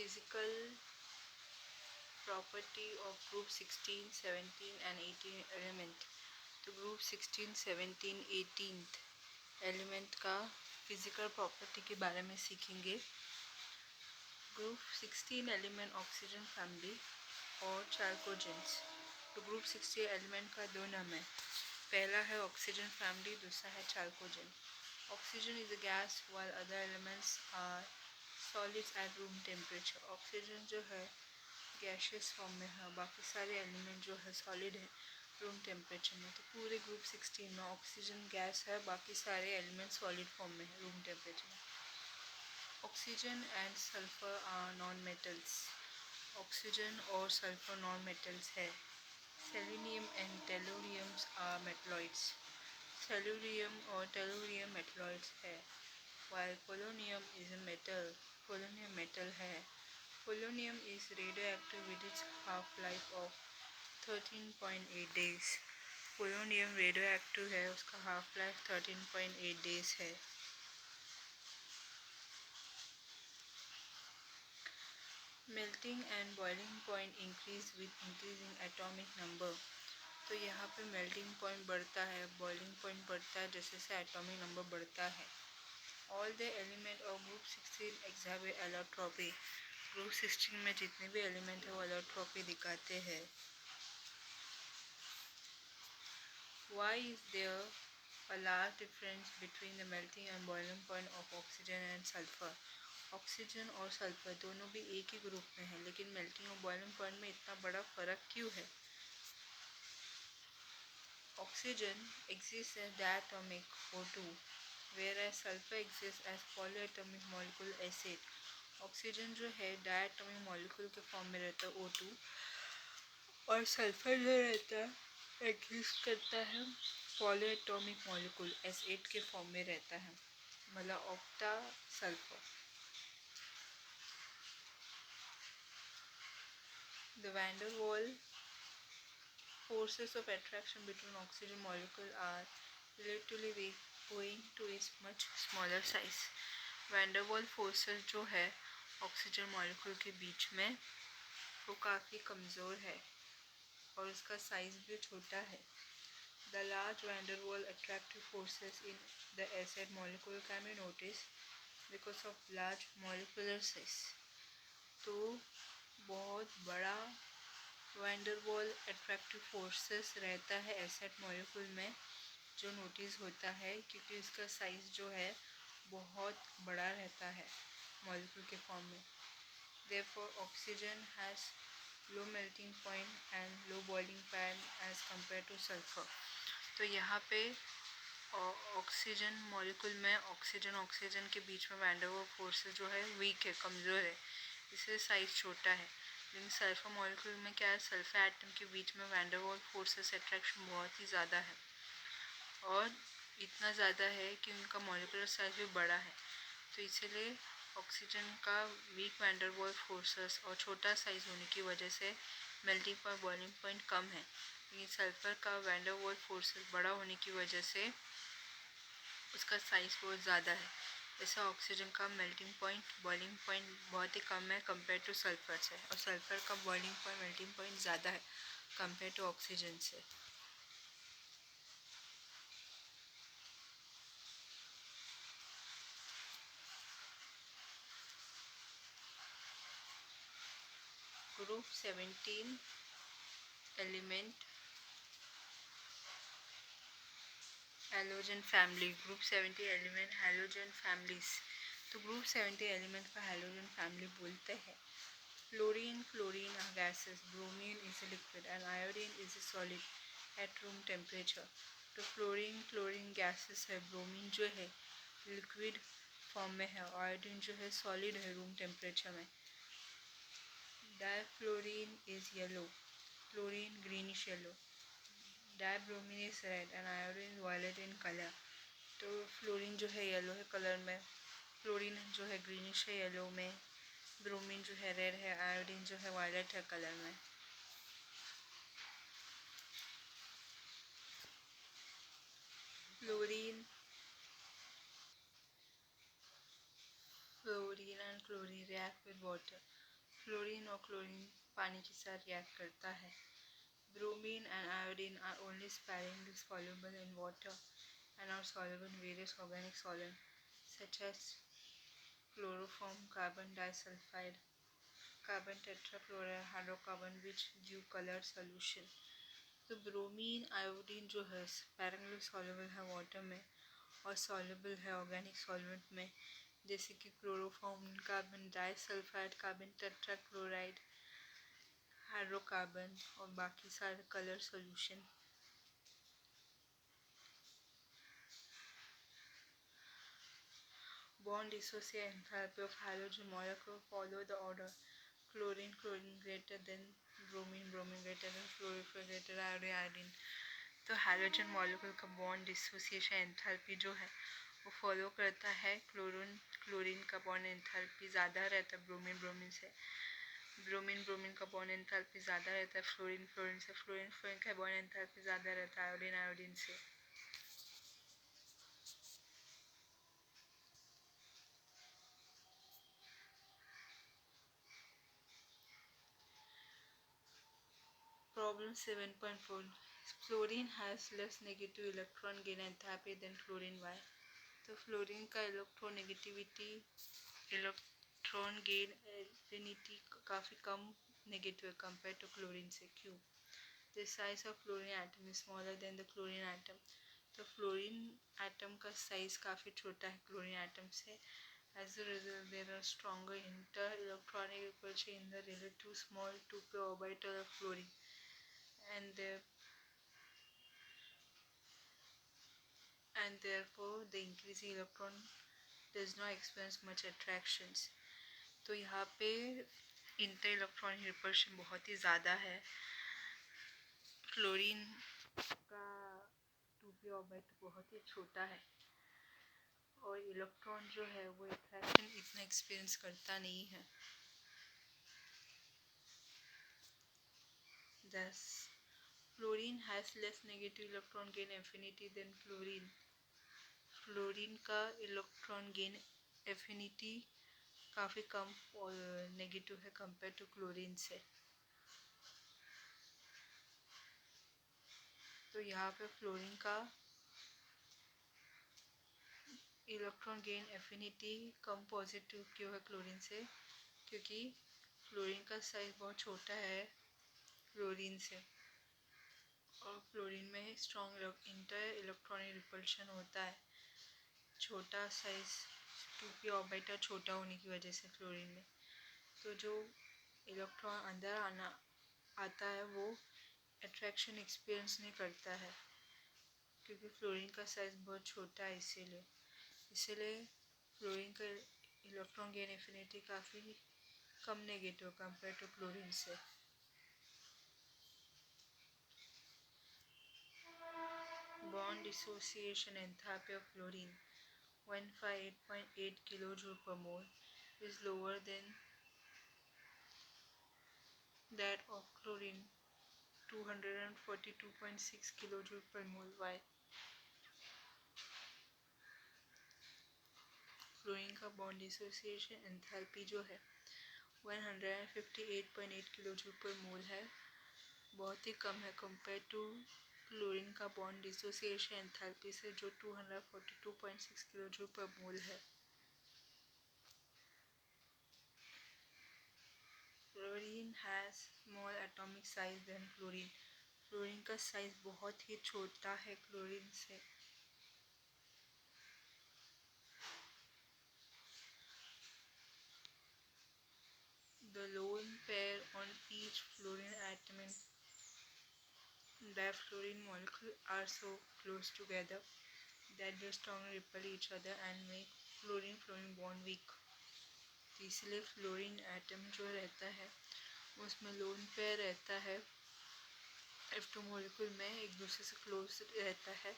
physical property of group 16, 17 and 18 element। तो group 16, 17, 18 element का physical property के बारे में सीखेंगे। ग्रुप 16 एलिमेंट ऑक्सीजन फैमिली और चाल्कोजेंस। तो ग्रुप 16 एलिमेंट का दो नाम है, पहला है ऑक्सीजन फैमिली, दूसरा है chalcogen. Oxygen is a gas while other elements are solids at room temperature. Oxygen जो है गैशियस फॉर्म में है, बाकी सारे एलिमेंट जो है सॉलिड है रूम टेम्परेचर में। तो पूरे ग्रुप 16 में ऑक्सीजन गैस है, बाकी सारे एलिमेंट सॉलिड फॉर्म में है रूम टेम्परेचर में। Oxygen and sulphur are non metals. Oxygen और सल्फर नॉन मेटल्स है। Selenium and telluriums are metalloids. Selenium और टेलुरियम मेटलॉइड्स है। While polonium is a metal, polonium metal है। Polonium is radioactive with its half life of 13.8 days. Polonium radioactive है, उसका half life 13.8 days है। Melting and boiling point increase with increasing atomic number. तो यहाँ पे melting point बढ़ता है, boiling point बढ़ता है जैसे जैसे एटॉमिक नंबर बढ़ता है। All the element of group 16 exhibit allotropy. Group 16 में जितने भी एलिमेंट है वो एलोट्रॉपी दिखाते हैं। Why is there a large difference between the melting and boiling point of oxygen and sulfur? Oxygen और सल्फर दोनों भी एक ही ग्रुप में है, लेकिन मेल्टिंग और बॉइलिंग पॉइंट में इतना बड़ा फर्क क्यों है? Oxygen exists as diatomic O2, whereas sulfur exists as polyatomic molecule acid। Oxygen जो है डायटोमिक मॉलिक्यूल के फॉर्म में रहता है O2, और सल्फर जो रहता है एग्जिस्ट करता है पॉलीएटॉमिक मॉलिक्यूल S8 के फॉर्म में रहता है, मतलब octa sulphur. The van der वाल forces of attraction between oxygen molecule are relatively weak owing to its much smaller size। Van der Waals forces जो है ऑक्सीजन मॉलिक्यूल के बीच में वो काफ़ी कमज़ोर है और उसका साइज भी छोटा है। The large van der Waal attractive forces in the acid molecule can be noticed because of large molecular size। तो बहुत बड़ा वैन डर वाल अट्रैक्टिव फोर्सेस रहता है एसिड मॉलिक्यूल में, जो नोटिस होता है क्योंकि उसका साइज जो है बहुत बड़ा रहता है मॉलिक्यूल के फॉर्म में। Therefore, oxygen has low melting point and low boiling point as compared to sulfur। तो यहाँ पे ऑक्सीजन मॉलिक्यूल में ऑक्सीजन के बीच में वैन डर वाल फोर्सेस जो है वीक है, कमज़ोर है, इससे साइज छोटा है। लेकिन सल्फर मॉलिक्यूल में क्या है, सल्फर एटम के बीच में van der Waals forces attraction बहुत ही ज़्यादा है, और इतना ज़्यादा है कि उनका मॉलिक्यूलर साइज भी बड़ा है। तो इसीलिए ऑक्सीजन का week van der Waals forces और छोटा साइज होने की वजह से मेल्टिंग पॉइंट बॉइलिंग पॉइंट कम है। लेकिन सल्फर का वैन डर वाल फोर्सेस बड़ा होने की वजह से उसका साइज बहुत ज़्यादा है। जैसे ऑक्सीजन का मेल्टिंग पॉइंट बॉइलिंग पॉइंट बहुत ही कम है कंपेयर टू सल्फर से, और सल्फर का बॉइलिंग पॉइंट मेल्टिंग पॉइंट ज़्यादा है कंपेयर टू ऑक्सीजन से। Group 17 element halogen family. Group 17 element halogen families. तो ग्रुप 17 एलिमेंट का हैलोजन फैमिली बोलते हैं। Fluorine chlorine are gases, bromine is a liquid and iodine is a solid at room temperature। तो fluorine chlorine gases है, bromine जो है liquid form में है, आयोडीन जो है सॉलिड है रूम टेम्परेचर में। Difluorine is yellow, chlorine greenish yellow, dibromine is red and iodine violet in colour. तो फ्लोरीन जो है येलो है कलर में, क्लोरीन जो है ग्रीनिश है येलो में, ब्रोमीन जो है रेड है, आयोडीन जो है वायलेट है कलर में। Fluorine and chlorine react with water fluorine और क्लोरीन पानी के साथ रिएक्ट करता है। Bromine and iodine are only sparingly soluble in water and are soluble in various organic solvents such as chloroform, carbon disulfide, carbon tetrachloride, hydrocarbon which give color solution। तो bromine iodine जो है स्पैरेंगली soluble है water में और soluble है organic solvent में, जैसे कि chloroform, carbon disulphide, carbon tetrachloride, hydrocarbon और बाकी सारे colour solution. Bond dissociate enthalpy of halogen molecule follow the order chlorine chlorine greater than bromine bromine greater than fluorine greater than iodine iodine। तो hydrogen molecule का bond dissociation enthalpy जो है वो follow करता है क्लोरीन क्लोरीन का bond enthalpy ज़्यादा रहता है ब्रोमीन ब्रोमीन से, ब्रोमीन ब्रोमीन का बॉन्ड एंथैल्पी ज़्यादा रहता है फ्लोरीन फ्लोरीन से, फ्लोरीन फ्लोरीन का बॉन्ड एंथैल्पी ज़्यादा रहता है आयोडीन आयोडीन से। Problem 7.4 Fluorine has less negative electron gain enthalpy than chlorine. Why? तो फ्लोरीन का इलेक्ट्रॉन गेन एफिनिटी काफ़ी कम नेगेटिव है कंपेयर टू क्लोरीन से। क्यों? The size of fluorine atom is smaller than the chlorine atom. तो fluorine atom का size काफ़ी छोटा है क्लोरीन एटम से। As a result there are stronger inter electronic repulsion in the relative small 2p orbital of fluorine and the and therefore the increasing electron does not experience much attractions। तो यहाँ पे inter electronic repulsion बहुत ही ज़्यादा है। Chlorine का 2p orbit बहुत ही छोटा है और इलेक्ट्रॉन जो है वो अट्रैक्शन इतना एक्सपीरियंस करता नहीं है। Thus, fluorine has less negative electron gain affinity than chlorine. Fluorine का इलेक्ट्रॉन गेन एफिनिटी काफ़ी कम और नेगेटिव है कंपेयर टू क्लोरीन से। तो यहाँ पे फ्लोरीन का इलेक्ट्रॉन गेन एफिनिटी कम पॉजिटिव क्यों है क्लोरीन से? क्योंकि फ्लोरीन का साइज बहुत छोटा है क्लोरीन से और फ्लोरीन में स्ट्रॉन्ग इंटर इलेक्ट्रॉनिक रिपल्शन होता है। छोटा साइज 2p ऑर्बिटल छोटा होने की वजह से फ्लोरीन में तो जो इलेक्ट्रॉन अंदर आता है वो अट्रैक्शन एक्सपीरियंस नहीं करता है क्योंकि फ्लोरीन का साइज बहुत छोटा है। इसीलिए फ्लोरीन का इलेक्ट्रॉन गेन एफिनिटी काफ़ी कम नेगेटिव कंपेयर टू क्लोरीन से। Bond dissociation enthalpy of fluorine 158.8 kilojoule per mole is lower than that of chlorine 242.6 kilojoule per mole। Why? Fluorine का बॉन्ड डिसोसिएशन एंथैल्पी जो है 158.8 किलोजूल पर मोल है, बहुत ही कम है कंपेयर टू क्लोरीन का बॉन्ड डिसोसिएशन एंथैल्पी से जो 242.6 किलोजूल पर मोल है। Fluorine has small atomic size than chlorine. Fluorine का साइज बहुत ही छोटा है क्लोरीन से। The lone pair on each fluorine atom in difluorine molecule are so close together that they strongly repel each other and make fluorine-fluorine bond weak। तो इसलिए fluorine atom जो रहता है उसमें लोन पेयर रहता है, F2 मोलिक्यूल में एक दूसरे से क्लोज रहता है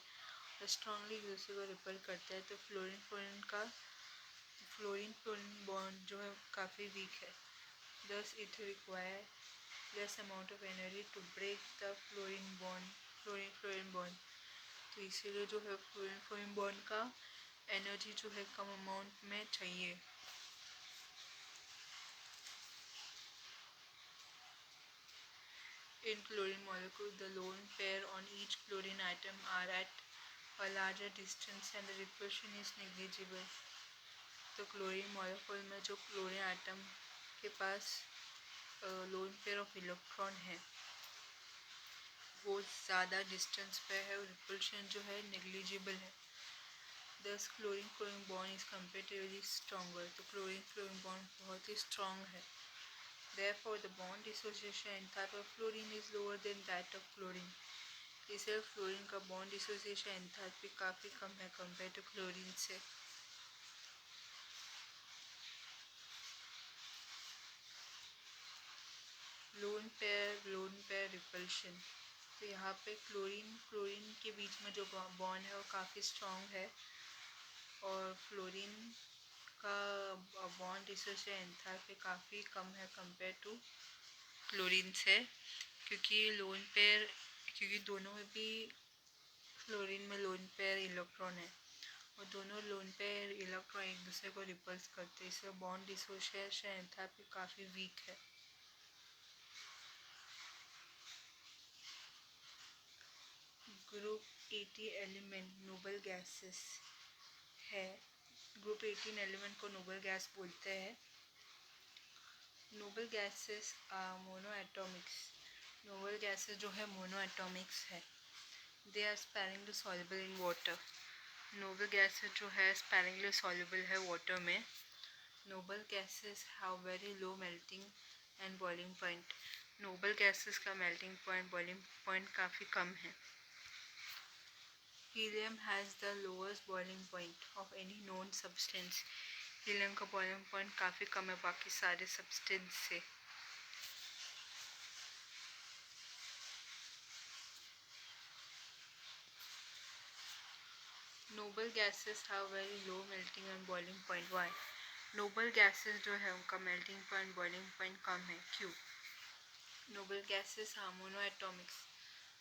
और स्ट्रांगली एक दूसरे को रिपेल करता है। तो फ्लोरीन फ्लोरीन बॉन्ड जो है काफ़ी वीक है। Thus it require less amount of energy to break the fluorine bond। तो इसीलिए जो है फ्लोरीन बॉन्ड का एनर्जी जो है कम अमाउंट में चाहिए। In chlorine molecule, the lone pair on each chlorine atom are at a larger distance and the repulsion is negligible. तो क्लोरीन मॉलिक्यूल में जो क्लोरीन एटम के पास लोन पेयर ऑफ इलेक्ट्रॉन है वो ज़्यादा डिस्टेंस पे है और रिपल्शन जो है नेग्लिजिबल है. दस chlorine chlorine bond is comparatively stronger. तो क्लोरीन क्लोरीन बॉन्ड बहुत ही स्ट्रॉन्ग है. Therefore, the bond dissociation enthalpy of fluorine is lower than that of chlorine. इसलिए फ्लोरीन का बॉन्ड डिसोसिएशन एंथैल्पी काफ़ी कम है कंपेयर टू क्लोरीन से. Lone pair repulsion. तो यहाँ पे क्लोरीन के बीच में जो बॉन्ड है वो काफ़ी स्ट्रॉन्ग है और फ्लोरीन का बॉन्ड डिसोसिएशन एंथैल्पी काफ़ी कम है कंपेयर टू क्लोरीन से, क्योंकि दोनों में भी फ्लोरीन में लोन पेयर इलेक्ट्रॉन है और दोनों लोन पेयर इलेक्ट्रॉन एक दूसरे को रिपल्स करते हैं. इसलिए बॉन्ड डिसोसिएशन एंथैल्पी काफ़ी वीक है. ग्रुप 18 एलिमेंट नोबल गैसेस है. ग्रुप 18 एलिमेंट को नोबल गैस बोलते हैं. Noble gases monoatomics. Noble gases जो है मोनो एटॉमिक्स है. They are sparingly soluble in water. Noble gases जो है स्पेरिंगली सॉल्युबल है वाटर में. Noble gases have very low melting and boiling point. Noble gases का मेल्टिंग पॉइंट बॉइलिंग पॉइंट काफ़ी कम है. Helium has the lowest boiling point of any known substance. Helium का boiling point काफ़ी कम है बाकी सारे सब्सटेंस से. Noble gases have very low melting and boiling point. Why? Noble gases जो है उनका मेल्टिंग पॉइंट बॉइलिंग पॉइंट कम है. क्यों? Noble gases are monoatomics.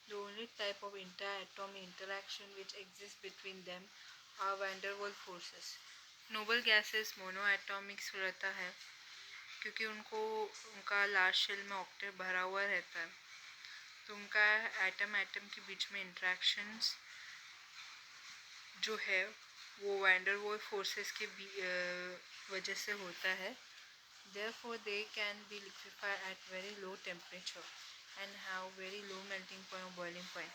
The only type of inter-atomic interaction which exists between them are van der Waals forces. Noble gases monoatomics रहता है क्योंकि उनका लार्ज शेल में ऑक्टेट भरा हुआ रहता है, तो उनका एटम के बीच में इंट्रैक्शंस जो है वो वैन डर वाल्स फोर्सेस के वजह से होता है. Therefore, they can be liquefied at very low temperature and have very low melting point और boiling point.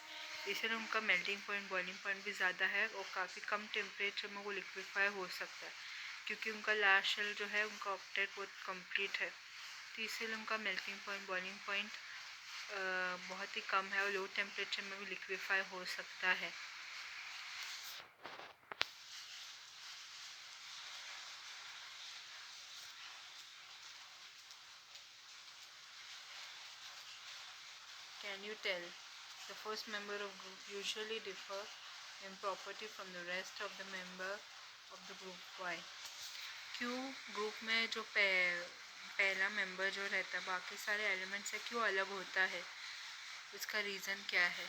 इसलिए उनका melting point boiling point भी ज़्यादा है और काफ़ी कम टेम्परेचर में वो लिक्विफाई हो सकता है क्योंकि उनका लास्ट शेल जो है उनका ऑक्टेट बहुत कंप्लीट है. तो इसीलिए उनका melting point boiling point बहुत ही कम है और लो टेम्परेचर में भी लिक्विफाई हो सकता है. Can you tell? The first member of group usually differ in property from the rest of the member of the group. Why? क्यों ग्रुप में जो पहला मेंबर जो रहता है बाकी सारे एलिमेंट से क्यों अलग होता है? उसका रीज़न क्या है?